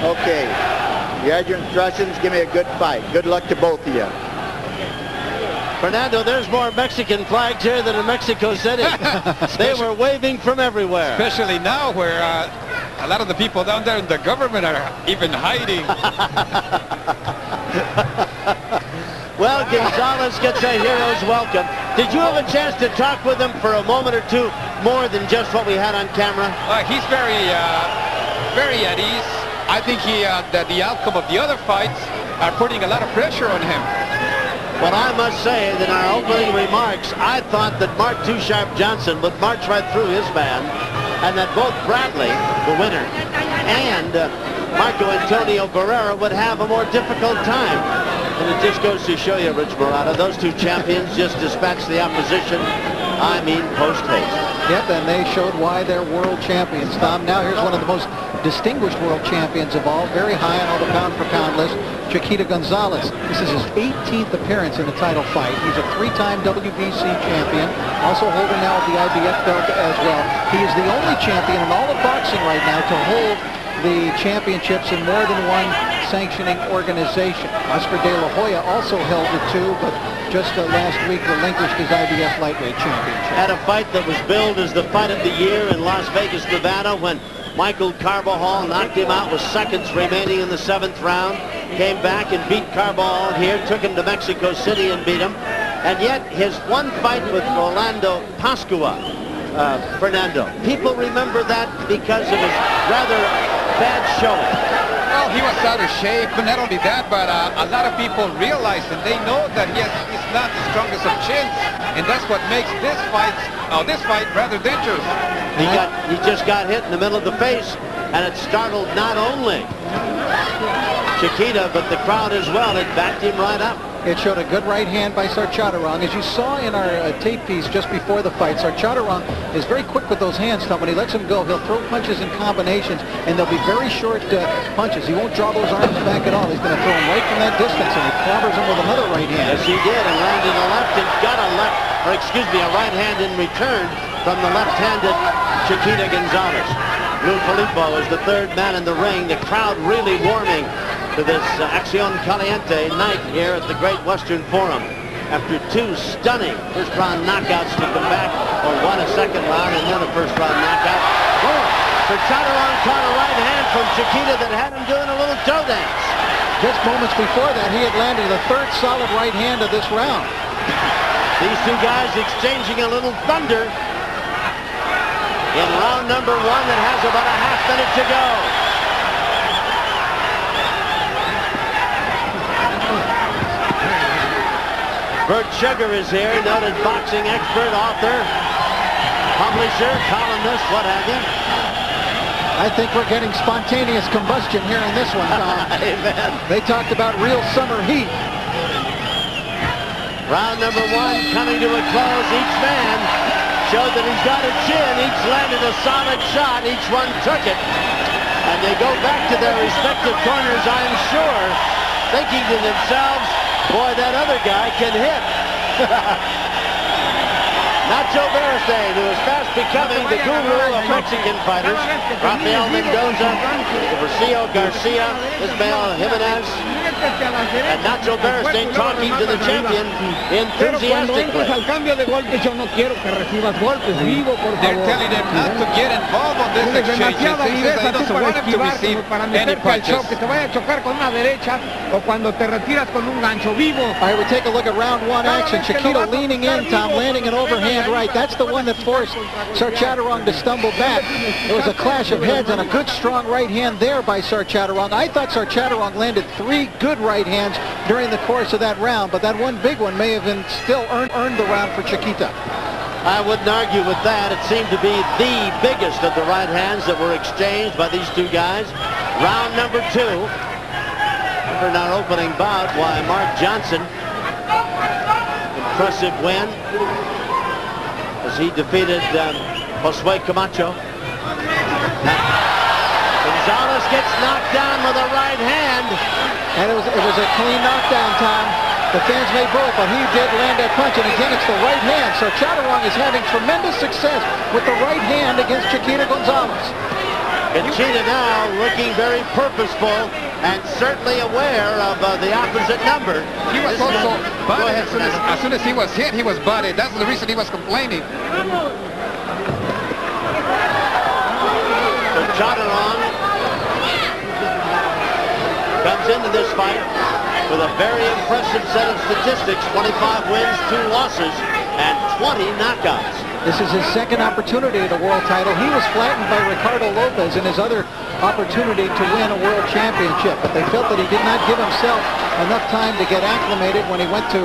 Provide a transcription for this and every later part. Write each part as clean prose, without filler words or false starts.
Okay. You had your instructions. Give me a good fight. Good luck to both of you. Fernando, there's more Mexican flags here than in Mexico City. They were waving from everywhere. Especially now where a lot of the people down there in the government are even hiding. Well, Gonzalez gets a hero's welcome. Did you have a chance to talk with him for a moment or two more than just what we had on camera? He's very at ease. I think that the outcome of the other fights are putting a lot of pressure on him. Well, I must say that in our opening remarks, I thought that Mark Too Sharp Johnson would march right through his man, and that both Bradley, the winner, and Marco Antonio Barrera would have a more difficult time. And it just goes to show you, Rich Murata, those two champions just dispatched the opposition, I mean post-haste. Yep, and they showed why they're world champions, Tom. Now here's one of the most distinguished world champions of all, very high on all the pound-for-pound list, Chiquita Gonzalez. This is his 18th appearance in a title fight. He's a three-time WBC champion, also holding now the IBF belt as well. He is the only champion in all of boxing right now to hold the championships in more than one sanctioning organization. Oscar De La Hoya also held it too, but just last week relinquished his IBF lightweight championship. Had a fight that was billed as the fight of the year in Las Vegas, Nevada, when Michael Carbajal knocked him out with seconds remaining in the 7th round. Came back and beat Carbajal here, took him to Mexico City and beat him. And yet his one fight with Rolando Pascua, Fernando, people remember that because of his rather bad showing. Well, he was out of shape, but not only that, but a lot of people realize and they know that he's not the strongest of chins, and that's what makes this fight rather dangerous. He just got hit in the middle of the face, and it startled not only Chiquita, but the crowd as well. It backed him right up. It showed a good right hand by Sorjaturong. As you saw in our tape piece just before the fight, Sorjaturong is very quick with those hands, Tom. When he lets them go, he'll throw punches in combinations, and they'll be very short punches. He won't draw those arms back at all. He's going to throw them right from that distance, and he clobbers him with another right hand. Yes, he did, and landed a left and got a right hand in return from the left-handed Chiquita Gonzalez. Lou Filippo is the third man in the ring. The crowd really warming to this Acción Caliente night here at the Great Western Forum. After two stunning first-round knockouts to come back, or one a second round and then a first-round knockout. Oh, Sorjaturong caught a right hand from Chiquita that had him doing a little toe dance. Just moments before that, he had landed the third solid right hand of this round. These two guys exchanging a little thunder in round number one that has about a half minute to go. Bert Sugar is here, noted boxing expert, author, publisher, columnist, what have you. I think we're getting spontaneous combustion here in this one, Tom. Amen. They talked about real summer heat. Round number one coming to a close. Each man showed that he's got a chin. Each landed a solid shot. Each one took it. And they go back to their respective corners, I'm sure, thinking to themselves, boy, that other guy can hit. Nacho Beristain, who is fast becoming the guru of Mexican fighters. Rafael Mendoza, Rocio Garcia, Ismael Jimenez, and Nacho Beristain talking to the champion enthusiastically. They're telling him not to get involved on this exchange. They don't want him to receive any punches. All right, we take a look at round one action. Chiquita leaning in, Tom, landing an overhand right. That's the one that forced Sorjaturong to stumble back. There was a clash of heads and a good strong right hand there by Sorjaturong. I thought Sorjaturong landed three good right hands during the course of that round, but that one big one may have been still earned the round for Chiquita. I wouldn't argue with that. It seemed to be the biggest of the right hands that were exchanged by these two guys. Round number two. For our opening bout, why Mark Johnson, impressive win as he defeated Josue Camacho. Gonzalez gets knocked down with a right hand. And it was a clean knockdown, Tom. The fans may boo it, but he did land that punch, and again, it's the right hand. Sorjaturong is having tremendous success with the right hand against Chiquita Gonzalez. Conchita now looking very purposeful and certainly aware of the opposite number. He was also butted. As soon as he was hit, he was butted. That's the reason he was complaining. Sorjaturong comes into this fight with a very impressive set of statistics: 25 wins, 2 losses, and 20 knockouts. This is his second opportunity at a world title. He was flattened by Ricardo Lopez in his other opportunity to win a world championship, but they felt that he did not give himself enough time to get acclimated when he went to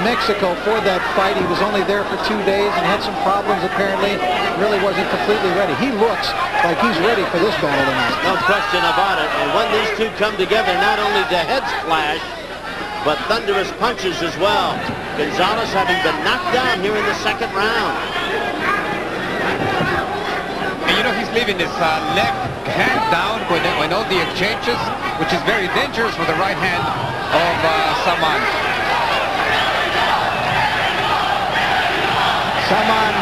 Mexico for that fight. He was only there for 2 days and had some problems apparently. Really wasn't completely ready. He looks like he's ready for this battle tonight. No question about it. And when these two come together, not only do heads clash, but thunderous punches as well. Gonzalez having been knocked down here in the second round. And you know, he's leaving his left hand down when all the exchanges, which is very dangerous for the right hand of Saman. Saman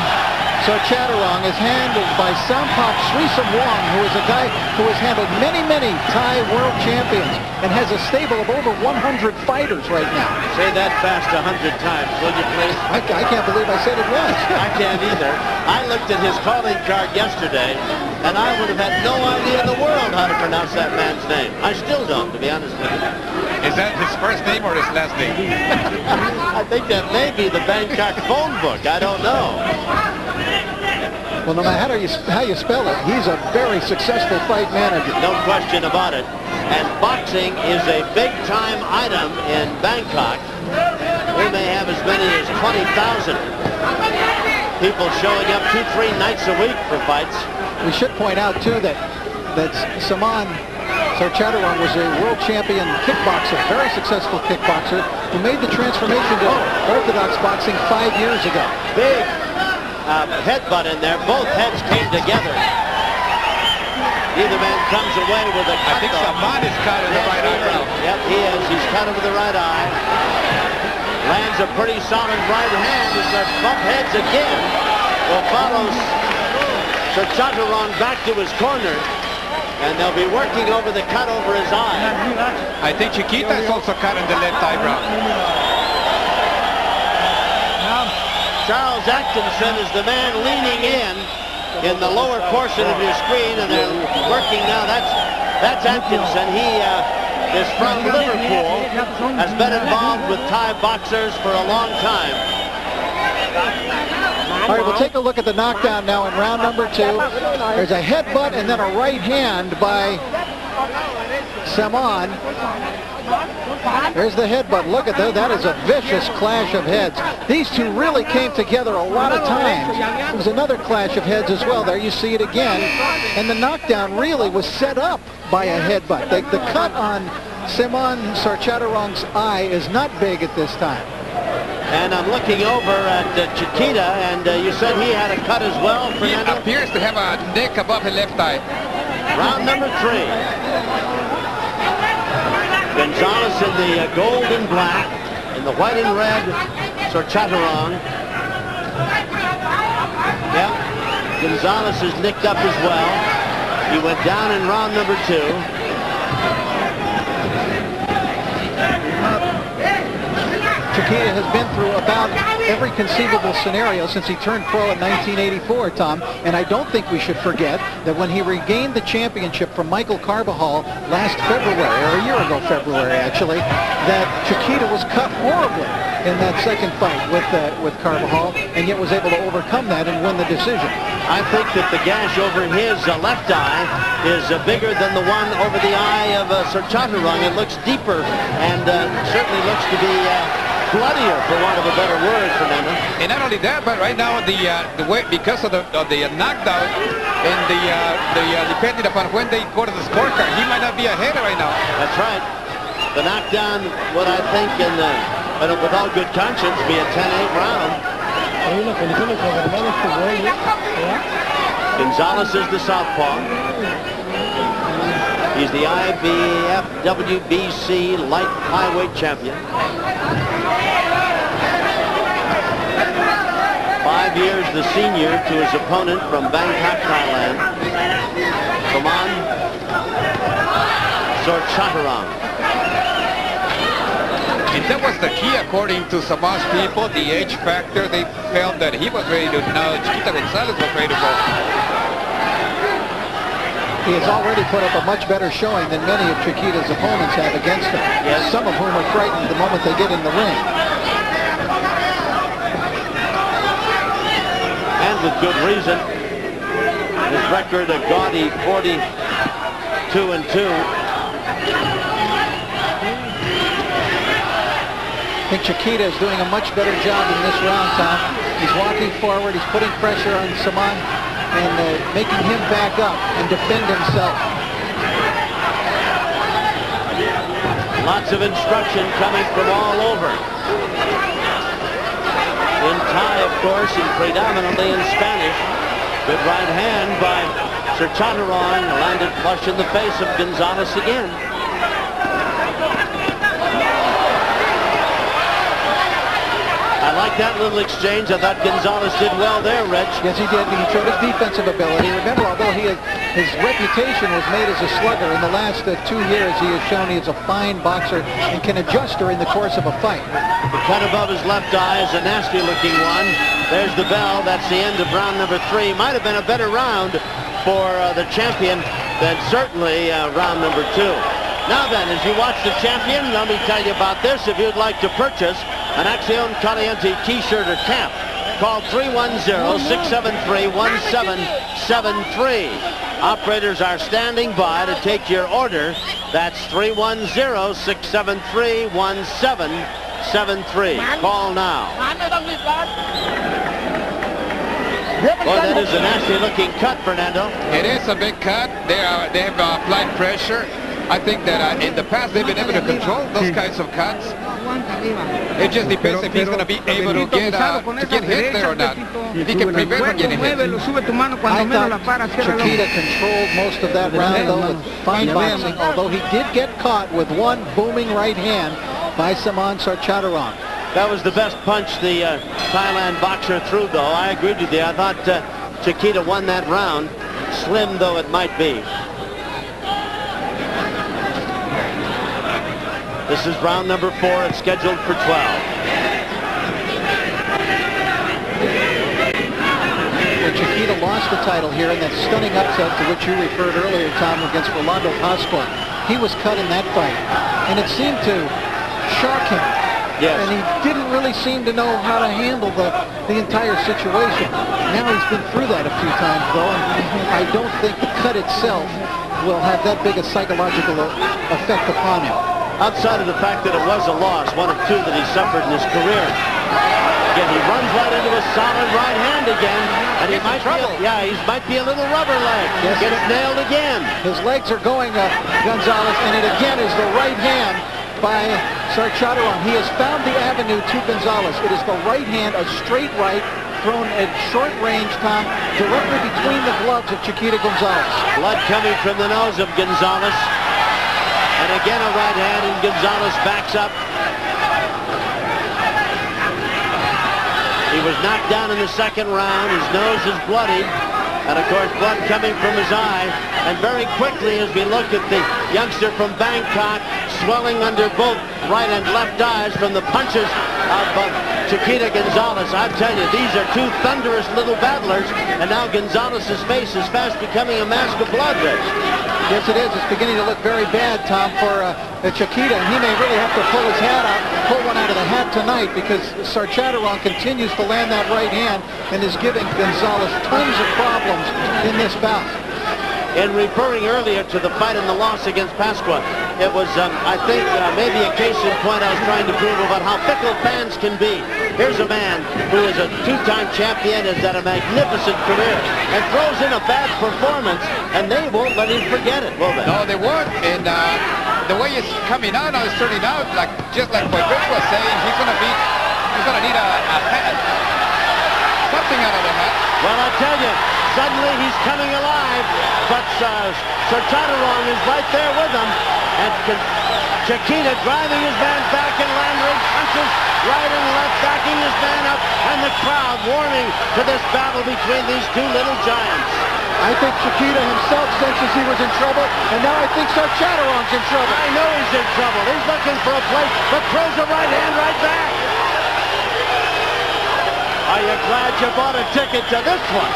Sorjaturong is handled by Sampak Srisamwong, who is a guy who has handled many Thai world champions and has a stable of over 100 fighters right now. Say that fast 100 times, will you please? I can't believe I said it once. I can't either. I looked at his calling card yesterday, and I would have had no idea in the world how to pronounce that man's name. I still don't, to be honest with you. Is that his first name or his last name? I think that may be the Bangkok phone book. I don't know. Well, no matter how you spell it, he's a very successful fight manager. No question about it. And boxing is a big-time item in Bangkok. We may have as many as 20,000 people showing up 2-3 nights a week for fights. We should point out, too, that Saman Sorjaturong was a world champion kickboxer, very successful kickboxer, who made the transformation to orthodox boxing 5 years ago. Big headbutt in there. Both heads came together. Either man comes away with a cut. I think Saman is cut in the right eyebrow. Yep, he is. He's cut over the right eye. Lands a pretty solid right hand as they bump heads again. Well, follows Sorjaturong back to his corner, and they'll be working over the cut over his eye. I think Chiquita is also cut in the left eyebrow. Charles Atkinson is the man leaning in the lower portion of your screen, and they're working now. That's Atkinson. He is from Liverpool, has been involved with Thai boxers for a long time. All right, we'll take a look at the knockdown now in round number 2. There's a headbutt and then a right hand by Saman. There's the headbutt. Look at that. That is a vicious clash of heads. These two really came together a lot of times. There was another clash of heads as well. There you see it again. And the knockdown really was set up by a headbutt. The cut on Saman Sorjaturong's eye is not big at this time. And I'm looking over at Chiquita, and you said he had a cut as well, Fernando? He appears to have a nick above his left eye. Round number 3. Gonzalez in the gold and black, in the white and red, Sorjaturong. Yep, Gonzalez is nicked up as well. He went down in round number 2. Chiquita has been through about every conceivable scenario since he turned pro in 1984, Tom, and I don't think we should forget that when he regained the championship from Michael Carbajal last February, or a year ago February actually, that Chiquita was cut horribly in that second fight with Carbajal, and yet was able to overcome that and win the decision. I think that the gash over his left eye is bigger than the one over the eye of Sorjaturong. It looks deeper and certainly looks to be bloodier, for want of a better word, Fernando. And not only that, but right now the way, because of the knockdown and depending upon when they go to the scorecard, he might not be ahead right now. That's right. The knockdown would, I think, with all good conscience, be a 10-8 round. Gonzalez is the southpaw. He's the IBF WBC light flyweight champion. 5 years the senior to his opponent from Bangkok, Thailand. Saman Sorjaturong. And that was the key, according to Saman's people, the age factor. They felt that he was ready to, now Chiquita Gonzalez was ready to go. He has already put up a much better showing than many of Chiquita's opponents have against him. Yes. Some of whom are frightened the moment they get in the ring. And with good reason. His record a gaudy 42-2. I think Chiquita is doing a much better job in this round, Tom. He's walking forward, he's putting pressure on Saman and making him back up and defend himself. Lots of instruction coming from all over. In Thai, of course, and predominantly in Spanish. Good right hand by Sorjaturong, landed flush in the face of Gonzalez again. I like that little exchange. I thought Gonzalez did well there, Reg. Yes, he did. He showed his defensive ability. Remember, although his reputation was made as a slugger, in the last 2 years he has shown he is a fine boxer and can adjust during the course of a fight. The cut above his left eye is a nasty-looking one. There's the bell. That's the end of round number 3. Might have been a better round for the champion than certainly round number 2. Now then, as you watch the champion, let me tell you about this. If you'd like to purchase an Acción Caliente t-shirt or cap, call 310-673-1773. Operators are standing by to take your order. That's 310-673-1773. Call now. Boy, that is a nasty-looking cut, Fernando. It is a big cut. They have applied pressure. I think that in the past they've been able to control those kinds of cuts. It just depends if he's going to be able to get hit there or not. If he can prevent from getting hit. I thought Chiquita controlled most of that round, though, with fine boxing, although he did get caught with one booming right hand by Saman Sorjaturong. That was the best punch the Thailand boxer threw, though. I agreed with you. I thought Chiquita won that round, slim though it might be. This is round number 4. It's scheduled for 12. Well, Chiquita lost the title here in that stunning upset to which you referred earlier, Tom, against Rolando Pasqua. He was cut in that fight, and it seemed to shock him. Yes. And he didn't really seem to know how to handle the entire situation. Now he's been through that a few times, though, and I don't think the cut itself will have that big a psychological effect upon him. Outside of the fact that it was a loss, 1 of 2 that he suffered in his career. Again, he runs right into a solid right hand again, and he might be a little rubber leg. Yes. Gets nailed again. His legs are going up, Gonzalez, and it again is the right hand by Sorjaturong. He has found the avenue to Gonzalez. It is the right hand, a straight right, thrown at short range, Tom, directly between the gloves of Chiquita Gonzalez. Blood coming from the nose of Gonzalez. And again a right hand, and Gonzalez backs up. He was knocked down in the second round. His nose is bloodied. And of course, blood coming from his eye. And very quickly, as we look at the youngster from Bangkok, swelling under both right and left eyes from the punches of Chiquita Gonzalez. I tell you, these are 2 thunderous little battlers. And now Gonzalez's face is fast becoming a mask of blood, Rich. Yes, it is. It's beginning to look very bad, Tom, for Chiquita. And he may really have to pull his hat out, pull one out of the hat tonight, because Sorjaturong continues to land that right hand and is giving Gonzalez tons of problems in this bout. In referring earlier to the fight and the loss against Pasqua, it was, I think, maybe a case in point I was trying to prove about how fickle fans can be. Here's a man who is a 2-time champion, has had a magnificent career, and throws in a bad performance, and they won't let him forget it, will they? No, they won't. And the way it's coming out, it's turning out just like what Rich was saying. He's gonna need a hat, something out of the hat. Well, I tell you, suddenly he's coming alive, but Sorjaturong is right there with him, and Chiquita driving his man back and Landry punches right and left, backing his man up, and the crowd warming to this battle between these two little giants. I think Chiquita himself senses he was in trouble, and now I think Sorjaturong's in trouble. I know he's in trouble. He's looking for a plate, but throws a right hand right back. Are you glad you bought a ticket to this one?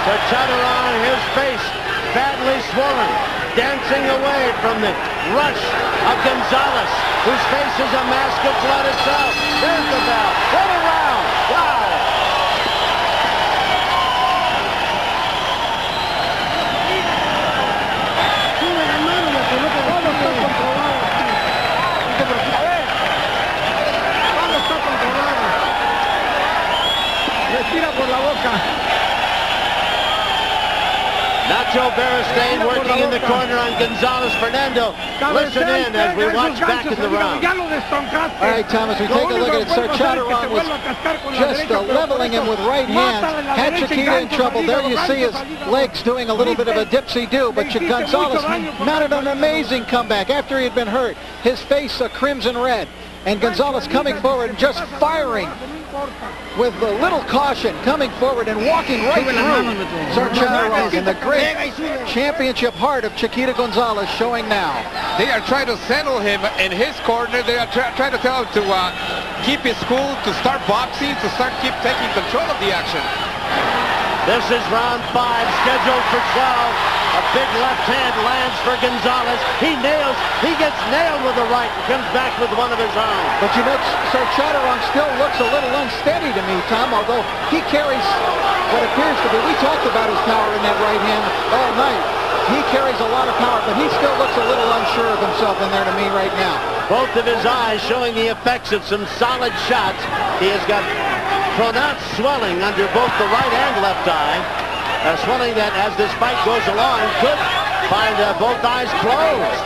Sorjaturong, his face badly swollen, dancing away from the rush of Gonzalez, whose face is a mask of blood itself. There's the bell. What a round! Wow! Nacho Beristain working in the corner on Gonzalez. Fernando, listen in as we watch back in the round. All right, Thomas, we take a look at it. Sorjaturong was just leveling him with right hand. Had Chiquita in trouble. There you see his legs doing a little bit of a dipsy-do, but Gonzalez mounted an amazing comeback after he had been hurt. His face a crimson red, and Gonzalez coming forward and just firing with a little caution, coming forward and walking right through Sorjaturong, and the great championship heart of Chiquita Gonzalez showing now. They are trying to settle him in his corner. They are trying to tell him to keep his cool, to start boxing, to keep taking control of the action. This is round 5, scheduled for 12. A big left hand lands for Gonzalez. He gets nailed with the right and comes back with one of his own. But you know, Sorjaturong still looks a little unsteady to me, Tom, although he carries what appears to be, we talked about his power in that right hand all night. He carries a lot of power, but he still looks a little unsure of himself in there to me right now. Both of his eyes showing the effects of some solid shots. He has got pronounced swelling under both the right and left eye. Swelling that, as this fight goes along, could find both eyes closed.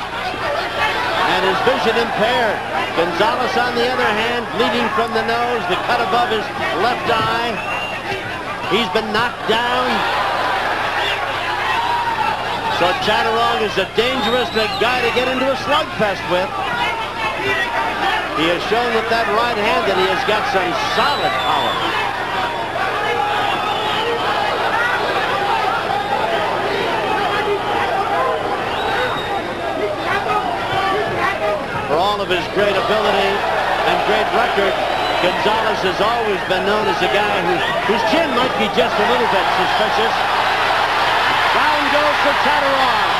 And his vision impaired. Gonzalez, on the other hand, bleeding from the nose, the cut above his left eye. He's been knocked down. Sorjaturong is a dangerous guy to get into a slugfest with. He has shown with that right hand that he has got some solid power. For all of his great ability and great record, Gonzalez has always been known as a guy whose chin might be just a little bit suspicious. Down goes Sorjaturong.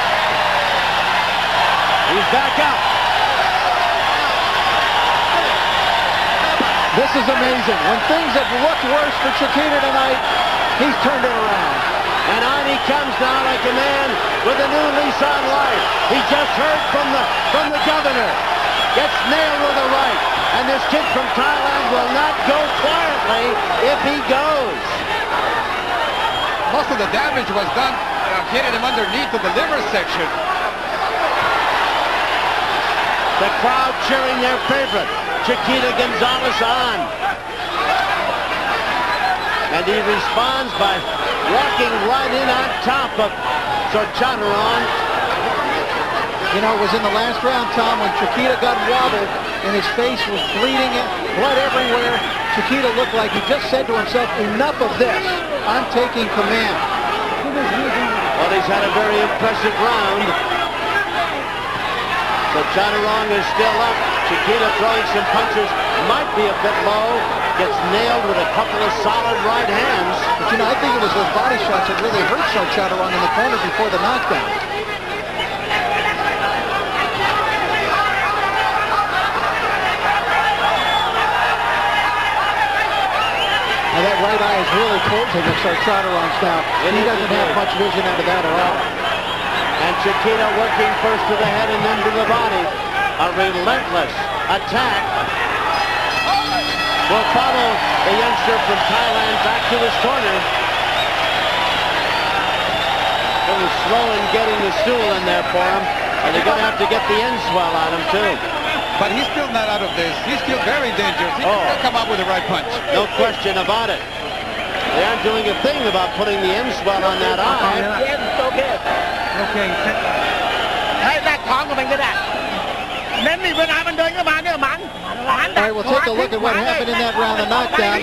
He's back up. This is amazing. When things have looked worse for Chiquita tonight, he's turned it around. And on he comes now like a man with a new lease on life. He just heard from the governor. Gets nailed with a right. And this kid from Thailand will not go quietly if he goes. Most of the damage was done hitting him underneath to the liver section. The crowd cheering their favorite, Chiquita Gonzalez, on. And he responds by walking right in on top of Sorjaturong. You know, it was in the last round, Tom, when Chiquita got wobbled and his face was bleeding, blood everywhere. Chiquita looked like he just said to himself, enough of this. I'm taking command. Well, he's had a very impressive round. Sorjaturong is still up. Chiquita throwing some punches. Might be a bit low. Gets nailed with a couple of solid right hands. But, you know, I think it was those body shots that really hurt Sorjaturong in the corner before the knockdown. Now that right eye is really closing of Sorjaturong's now. He doesn't have much vision out of that at all. And Chiquita working first to the head and then to the body. A relentless attack will follow the youngster from Thailand back to his corner. It was slow in getting the stool in there for him. And they're going to have to get the end swell on him too. But he's still not out of this. He's still very dangerous. He can still come out with the right punch. No question about it. They aren't doing a thing about putting the end swell on that eye. Okay. All right, we'll take a look at what happened in that round of knockdown.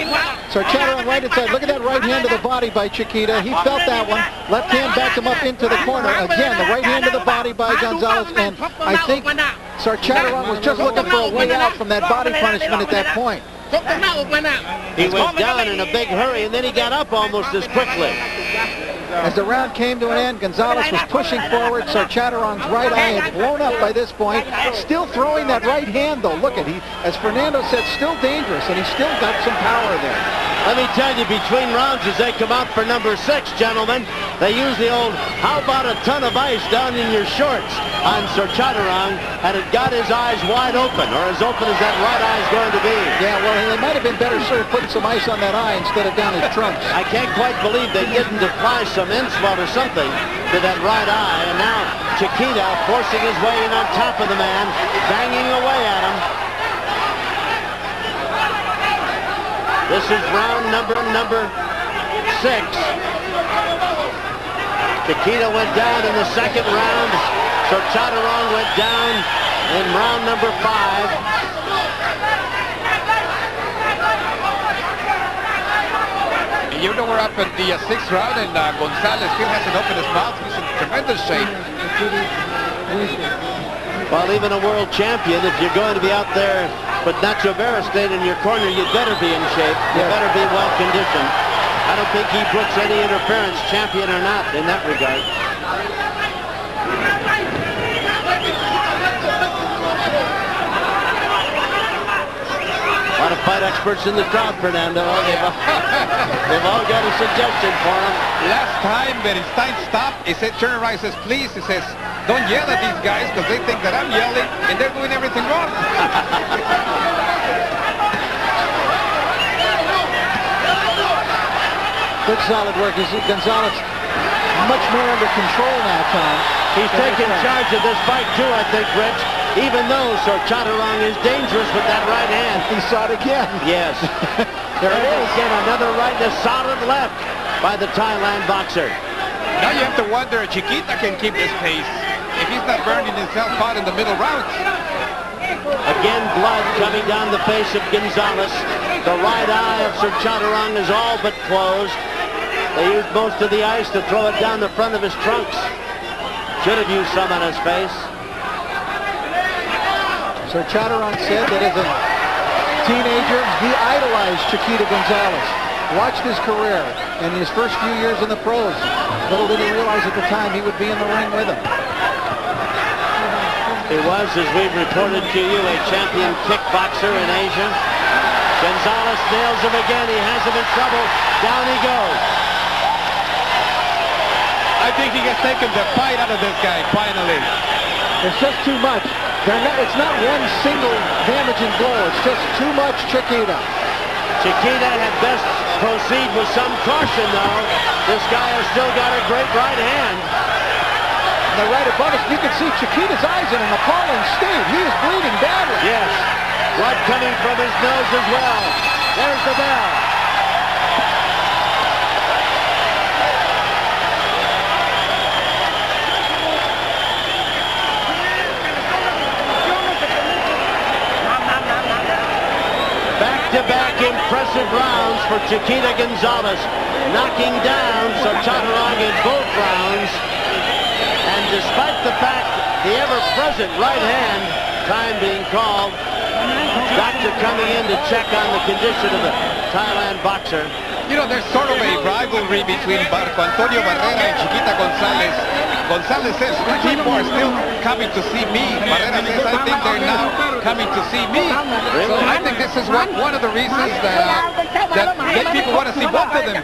Sorjaturong right inside. Look at that right hand to the body by Chiquita. He felt that one. Left hand backed him up into the corner. Again, the right hand to the body by Gonzalez. And I think Sorjaturong was just looking for a way out from that body punishment at that point. He was down in a big hurry, and then he got up almost as quickly. As the round came to an end, Gonzalez was pushing forward. Sorjaturong's right eye had blown up by this point. Still throwing that right hand, though. Look at he, as Fernando said, still dangerous, and he's still got some power there. Let me tell you, between rounds as they come out for number 6, gentlemen, they use the old, how about a ton of ice down in your shorts on Sorjaturong, and it got his eyes wide open, or as open as that right eye is going to be. Yeah, well, they might have been better served putting some ice on that eye instead of down his trunks. I can't quite believe they didn't apply some insult or something to that right eye, and now Chiquita forcing his way in on top of the man, banging away at him. This is round number 6. Chiquita went down in the second round. Sorjaturong went down in round number 5. You know, we're up in the 6th round, and Gonzalez still hasn't opened his mouth. He's in tremendous shape. Well, even a world champion, if you're going to be out there with Nacho Vera staying in your corner, you'd better be in shape. You better be well conditioned. I don't think he puts any interference, champion or not, in that regard. A lot of fight experts in the crowd, Fernando. They've all got a suggestion for him. Last time Berenstein stopped, he said, turn around, he says, please, he says, don't yell at these guys because they think that I'm yelling and they're doing everything wrong. Good solid work. Gonzalez much more under control now, Tom. He's taking charge of this fight too, I think, Rich. Even though Sorjaturong is dangerous with that right hand. He saw it again. Yes. There it is. Again, another right and a solid left by the Thailand boxer. Now you have to wonder if Chiquita can keep this pace. If he's not burning himself out in the middle rounds. Again, blood coming down the face of Gonzalez. The right eye of Sorjaturong is all but closed. They used most of the ice to throw it down the front of his trunks. Should have used some on his face. Sorjaturong said that as a teenager, he idolized Chiquita Gonzalez. Watched his career and his first few years in the pros. Little did he realize at the time he would be in the ring with him. He was, as we've reported to you, a champion kickboxer in Asia. Gonzalez nails him again. He has him in trouble. Down he goes. I think he has taken the fight out of this guy, finally. It's just too much. It's not one single damaging blow. It's just too much Chiquita. Chiquita had best proceed with some caution, though. This guy has still got a great right hand. And the right above us, you can see Chiquita's eyes in an appalling state. He is bleeding badly. Yes. Blood coming from his nose as well. There's the bell. Back-to-back impressive rounds for Chiquita Gonzalez, knocking down Sorjaturong in both rounds. And despite the fact the ever-present right hand, time being called, doctor coming in to check on the condition of the Thailand boxer. You know, there's sort of a rivalry between Marco Antonio Barrera and Chiquita Gonzalez. Gonzalez says, people are still coming to see me. Barrera says, I think they're now coming to see me. So I think this is one of the reasons that people want to see both of them.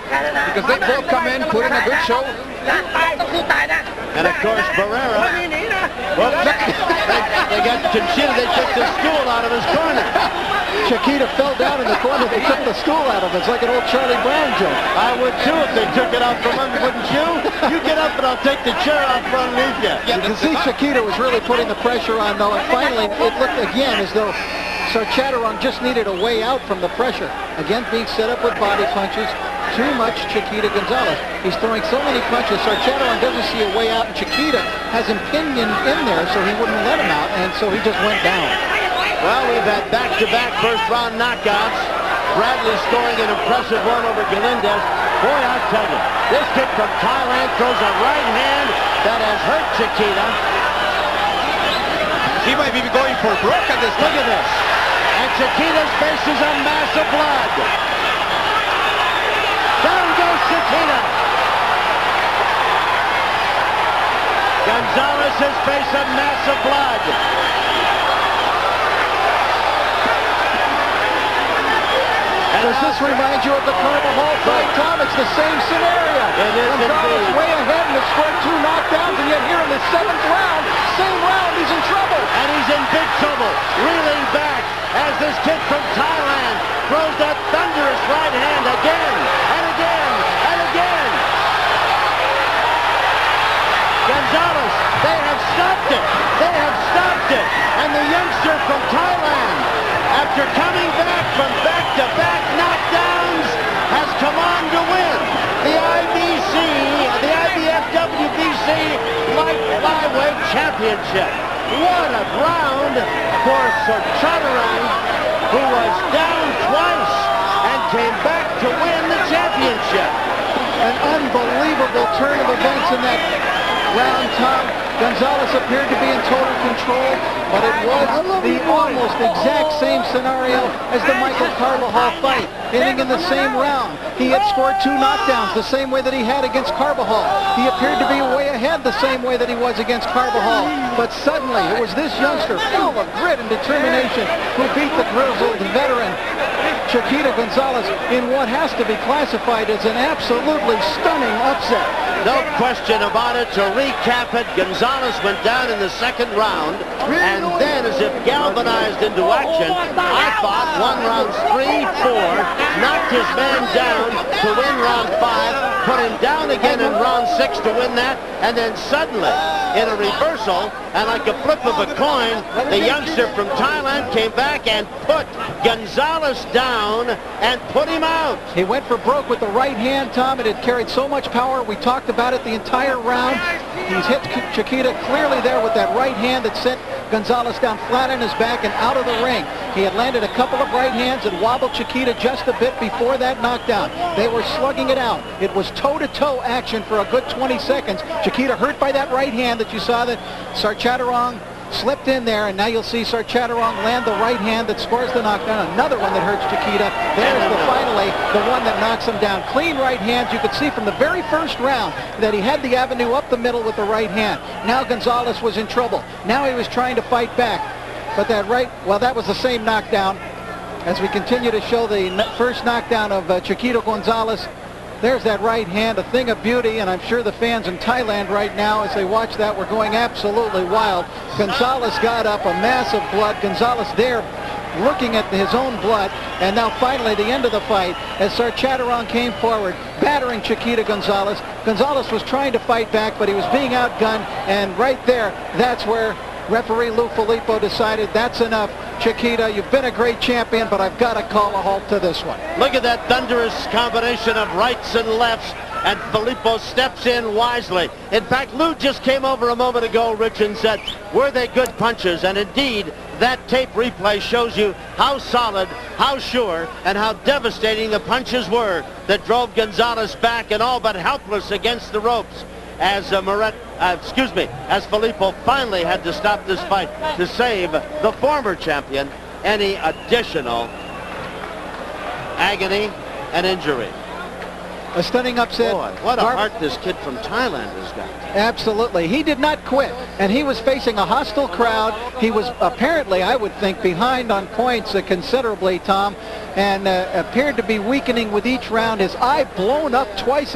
Because they both come in, put in a good show. And of course, Barrera, well, they got Conchita, they took the stool out of his corner. Chiquita fell down in the corner, they took the stool out of him. It's like an old Charlie Brown joke. I would too if they took it out from under, wouldn't you? You get up and I'll take the chair out from underneath you. You can see Chiquita was really putting the pressure on, though, and finally it looked again as though Sorjaturong just needed a way out from the pressure. Again, being set up with body punches. Too much Chiquita Gonzalez. He's throwing so many punches. Sorjaturong doesn't see a way out, and Chiquita has him pinioned in there, so he wouldn't let him out, and so he just went down. Well, we've had back-to-back first-round knockouts. Bradley scoring an impressive one over Galindez. Boy, I'll tell you, this kid from Thailand throws a right hand that has hurt Chiquita. He might be going for broke at this time. Look at this. And Chiquita's face is a mass of blood. Down goes Chiquita. Gonzalez's face a mass of blood. Does this remind you of the Carvajal fight, Tom? It's the same scenario. It is Gonzalez indeed. way ahead and has scored 2 knockdowns, and yet here in the 7th round, same round, he's in trouble. And he's in big trouble, reeling back as this kid from Thailand throws that thunderous right hand again and again and again. Gonzalez, they have stopped it. They have stopped it. And the youngster from Thailand, after coming back from back-to-back knockdowns, has come on to win the IBF WBC Light Flyweight Championship. What a round for Sorjaturong, who was down twice and came back to win the championship. An unbelievable turn of events in that round, Tom. Gonzalez appeared to be in total control, but it was the almost exact same scenario as the Michael Carvajal fight, ending in the same round. He had scored 2 knockdowns the same way that he had against Carvajal. He appeared to be way ahead the same way that he was against Carvajal. But suddenly, it was this youngster full of grit and determination who beat the grizzled veteran Chiquita Gonzalez in what has to be classified as an absolutely stunning upset. No question about it. To recap it, Gonzalez went down in the 2nd round, and then as if galvanized into action, I thought won rounds 3, 4, knocked his man down to win round 5, put him down again in round 6 to win that, and then suddenly, in a reversal, and like a flip of a coin, the youngster from Thailand came back and put Gonzalez down and put him out. He went for broke with the right hand, Tom. It had carried so much power. We talked about it the entire round. He's hit Chiquita clearly there with that right hand that sent Gonzalez down flat on his back and out of the ring. He had landed a couple of right hands and wobbled Chiquita just a bit before that knockdown. They were slugging it out. It was toe-to-toe action for a good 20 seconds. Chiquita hurt by that right hand that you saw that Sorjaturong slipped in there, and now you'll see Sorjaturong land the right hand that scores the knockdown. Another one that hurts Chiquita. There's finally the one that knocks him down. Clean right hands. You could see from the very first round that he had the avenue up the middle with the right hand. Now Gonzalez was in trouble. Now he was trying to fight back. But that that was the same knockdown. As we continue to show the first knockdown of Chiquita Gonzalez, there's that right hand, a thing of beauty, and I'm sure the fans in Thailand right now, as they watch that, were going absolutely wild. Gonzalez got up, a mass of blood. Gonzalez there looking at his own blood, and now finally the end of the fight as Sorjaturong came forward, battering Chiquita Gonzalez. Gonzalez was trying to fight back, but he was being outgunned, and right there, that's where referee Lou Filippo decided that's enough. Chiquita, you've been a great champion, but I've got to call a halt to this one. Look at that thunderous combination of rights and lefts, and Filippo steps in wisely. In fact, Lou just came over a moment ago, Rich, and said, were they good punches? And indeed, that tape replay shows you how solid, how sure, and how devastating the punches were that drove Gonzalez back and all but helpless against the ropes. As as Filippo finally had to stop this fight to save the former champion any additional agony and injury. A stunning upset. Boy, what a heart this kid from Thailand has got. Absolutely. He did not quit, and he was facing a hostile crowd. He was apparently, I would think, behind on points considerably, Tom, and appeared to be weakening with each round. His eye blown up twice.